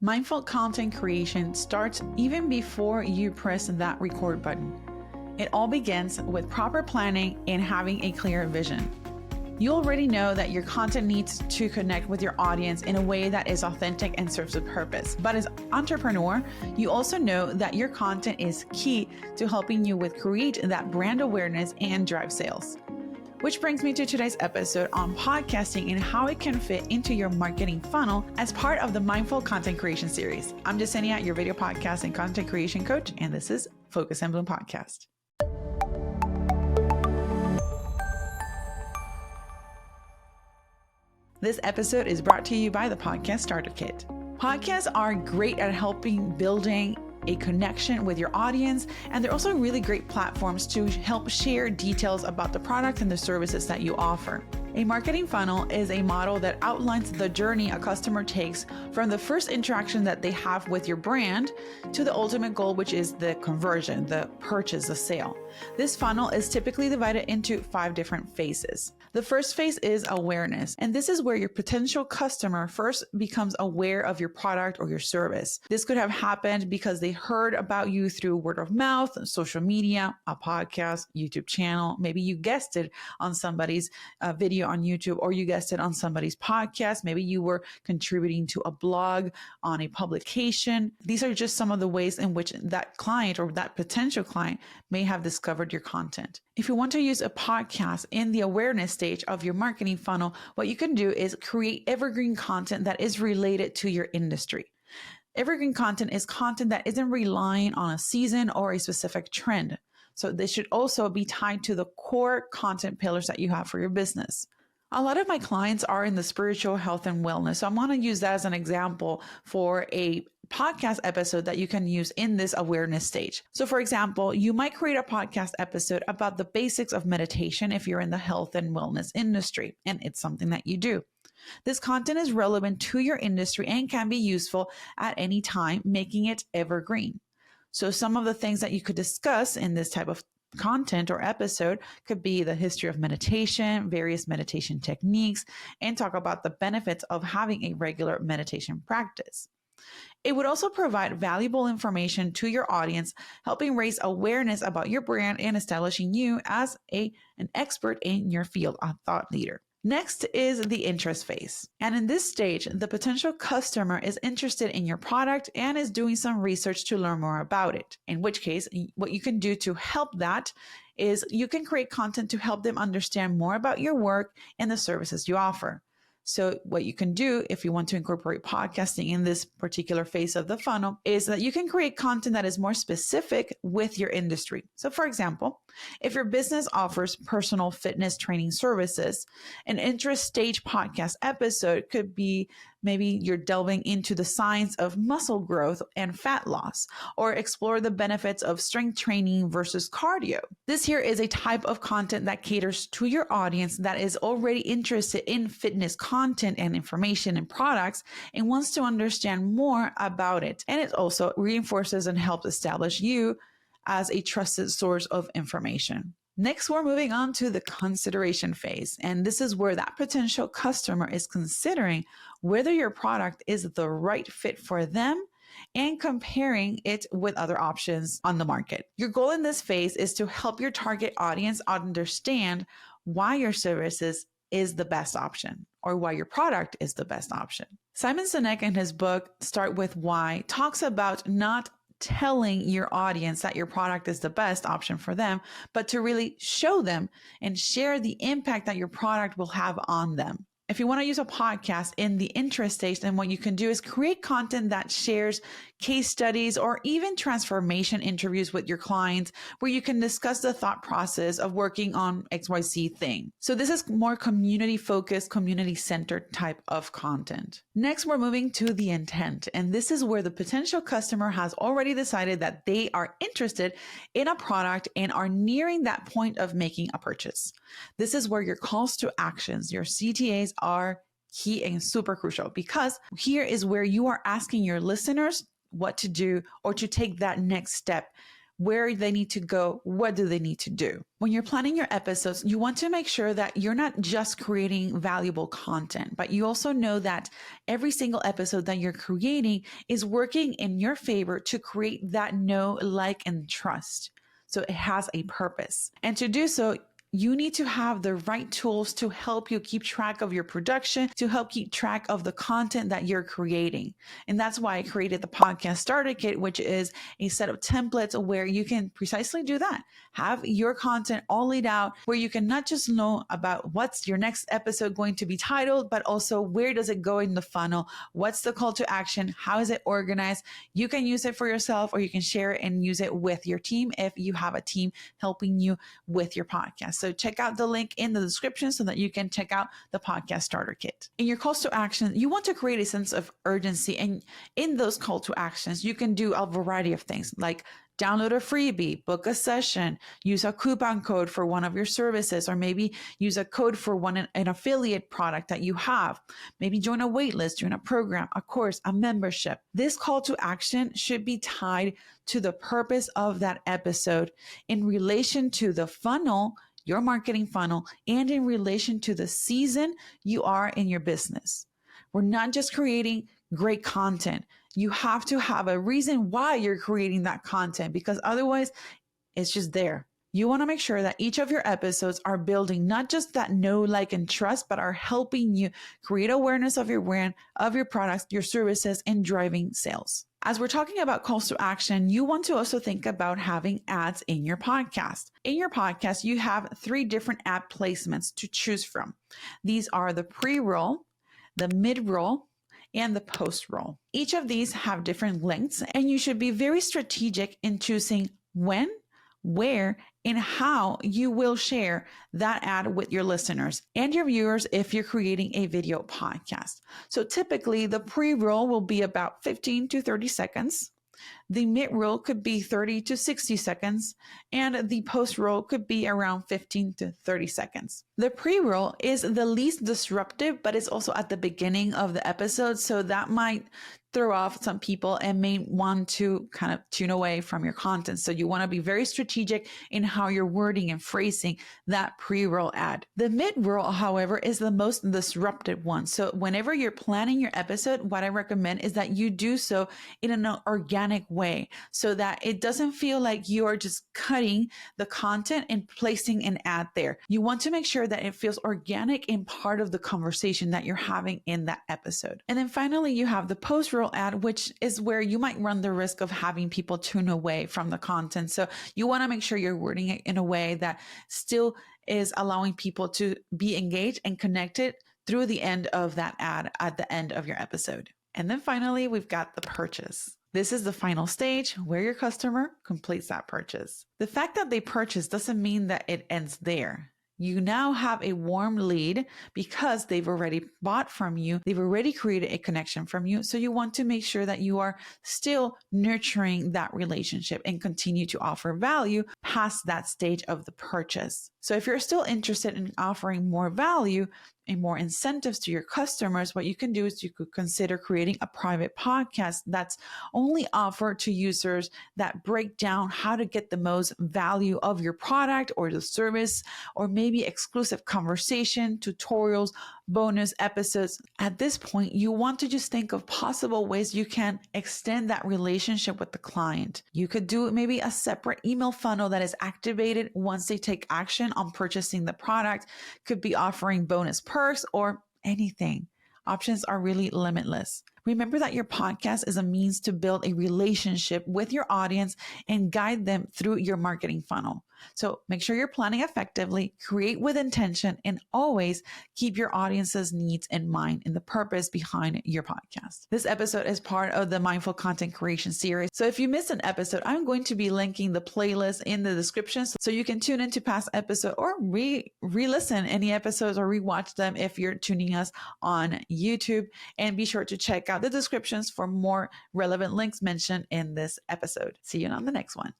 Mindful content creation starts even before you press that record button. It all begins with proper planning and having a clear vision. You already know that your content needs to connect with your audience in a way that is authentic and serves a purpose. But as an entrepreneur, you also know that your content is key to helping you with create that brand awareness and drive sales. Which brings me to today's episode on podcasting and how it can fit into your marketing funnel as part of the Mindful Content Creation series. I'm Jasenia, your video podcast and content creation coach, and this is Focus and Bloom Podcast. This episode is brought to you by the Podcast Starter Kit. Podcasts are great at helping building a connection with your audience, and they're also really great platforms to help share details about the product and the services that you offer. A marketing funnel is a model that outlines the journey a customer takes from the first interaction that they have with your brand to the ultimate goal, which is the conversion, the purchase, the sale. This funnel is typically divided into 5 different phases. The first phase is awareness, and this is where your potential customer first becomes aware of your product or your service. This could have happened because they heard about you through word of mouth, social media, a podcast, YouTube channel. Maybe you guessed it on somebody's video on YouTube, or you guessed it on somebody's podcast. Maybe you were contributing to a blog on a publication. These are just some of the ways in which that client or that potential client may have discovered your content. If you want to use a podcast in the awareness stage of your marketing funnel, what you can do is create evergreen content that is related to your industry. Evergreen content is content that isn't relying on a season or a specific trend. So this should also be tied to the core content pillars that you have for your business. A lot of my clients are in the spiritual health and wellness. So I want to use that as an example for a podcast episode that you can use in this awareness stage. So for example, you might create a podcast episode about the basics of meditation if you're in the health and wellness industry, and it's something that you do. This content is relevant to your industry and can be useful at any time, making it evergreen. So some of the things that you could discuss in this type of content or episode could be the history of meditation, various meditation techniques, and talk about the benefits of having a regular meditation practice. It would also provide valuable information to your audience, helping raise awareness about your brand and establishing you as an expert in your field, a thought leader. Next is the interest phase. And in this stage, the potential customer is interested in your product and is doing some research to learn more about it. In which case, what you can do to help that is you can create content to help them understand more about your work and the services you offer. So what you can do if you want to incorporate podcasting in this particular phase of the funnel is that you can create content that is more specific with your industry. So for example, if your business offers personal fitness training services, an interest stage podcast episode could be maybe you're delving into the science of muscle growth and fat loss, or explore the benefits of strength training versus cardio. This here is a type of content that caters to your audience that is already interested in fitness content and information and products and wants to understand more about it. And it also reinforces and helps establish you as a trusted source of information. Next, we're moving on to the consideration phase. And this is where that potential customer is considering whether your product is the right fit for them and comparing it with other options on the market. Your goal in this phase is to help your target audience understand why your services is the best option or why your product is the best option. Simon Sinek in his book, Start With Why, talks about not telling your audience that your product is the best option for them, but to really show them and share the impact that your product will have on them. If you want to use a podcast in the interest stage, then what you can do is create content that shares case studies or even transformation interviews with your clients where you can discuss the thought process of working on XYZ thing. So this is more community focused, community centered type of content. Next, we're moving to the intent. And this is where the potential customer has already decided that they are interested in a product and are nearing that point of making a purchase. This is where your calls to actions, your CTAs, are key and super crucial, because here is where you are asking your listeners what to do or to take that next step where they need to go, what do they need to do. When you're planning your episodes, you want to make sure that you're not just creating valuable content, but you also know that every single episode that you're creating is working in your favor to create that know, like, and trust. So it has a purpose. And to do so, you need to have the right tools to help you keep track of your production, to help keep track of the content that you're creating. And that's why I created the Podcast Starter Kit, which is a set of templates where you can precisely do that. Have your content all laid out, where you can not just know about what's your next episode going to be titled, but also where does it go in the funnel? What's the call to action? How is it organized? You can use it for yourself, or you can share it and use it with your team if you have a team helping you with your podcast. So check out the link in the description so that you can check out the Podcast Starter Kit. In your calls to action, you want to create a sense of urgency. And in those call to actions, you can do a variety of things like download a freebie, book a session, use a coupon code for one of your services, or maybe use a code for an affiliate product that you have. Maybe join a waitlist, join a program, a course, a membership. This call to action should be tied to the purpose of that episode in relation to the funnel, your marketing funnel, and in relation to the season you are in your business. We're not just creating great content. You have to have a reason why you're creating that content, because otherwise it's just there. You want to make sure that each of your episodes are building not just that know, like, and trust, but are helping you create awareness of your brand, of your products, your services, and driving sales. As we're talking about calls to action, you want to also think about having ads in your podcast. In your podcast, you have 3 different ad placements to choose from. These are the pre-roll, the mid-roll, and the post-roll. Each of these have different lengths, and you should be very strategic in choosing when, where, and how you will share that ad with your listeners and your viewers if you're creating a video podcast. So typically the pre-roll will be about 15 to 30 seconds. The mid-roll could be 30 to 60 seconds, and the post-roll could be around 15 to 30 seconds. The pre-roll is the least disruptive, but it's also at the beginning of the episode, so that might throw off some people and may want to kind of tune away from your content. So you want to be very strategic in how you're wording and phrasing that pre-roll ad. The mid-roll, however, is the most disruptive one. So whenever you're planning your episode, what I recommend is that you do so in an organic way so that it doesn't feel like you are just cutting the content and placing an ad there. You want to make sure that it feels organic and part of the conversation that you're having in that episode. And then finally, you have the post-roll ad, which is where you might run the risk of having people tune away from the content. So you want to make sure you're wording it in a way that still is allowing people to be engaged and connected through the end of that ad at the end of your episode. And then finally, we've got the purchase. This is the final stage where your customer completes that purchase. The fact that they purchase doesn't mean that it ends there. You now have a warm lead because they've already bought from you. They've already created a connection from you. So you want to make sure that you are still nurturing that relationship and continue to offer value past that stage of the purchase. So if you're still interested in offering more value and more incentives to your customers, what you can do is you could consider creating a private podcast that's only offered to users that break down how to get the most value of your product or the service, or maybe exclusive conversation, tutorials, bonus episodes. At this point, you want to just think of possible ways you can extend that relationship with the client. You could do maybe a separate email funnel that is activated once they take action on purchasing the product, could be offering bonus perks or anything. Options are really limitless. Remember that your podcast is a means to build a relationship with your audience and guide them through your marketing funnel. So make sure you're planning effectively, create with intention, and always keep your audience's needs in mind and the purpose behind your podcast. This episode is part of the Mindful Content Creation series. So if you missed an episode, I'm going to be linking the playlist in the description so you can tune into past episodes or re-listen any episodes or rewatch them if you're tuning us on YouTube. And be sure to check out the descriptions for more relevant links mentioned in this episode. See you on the next one.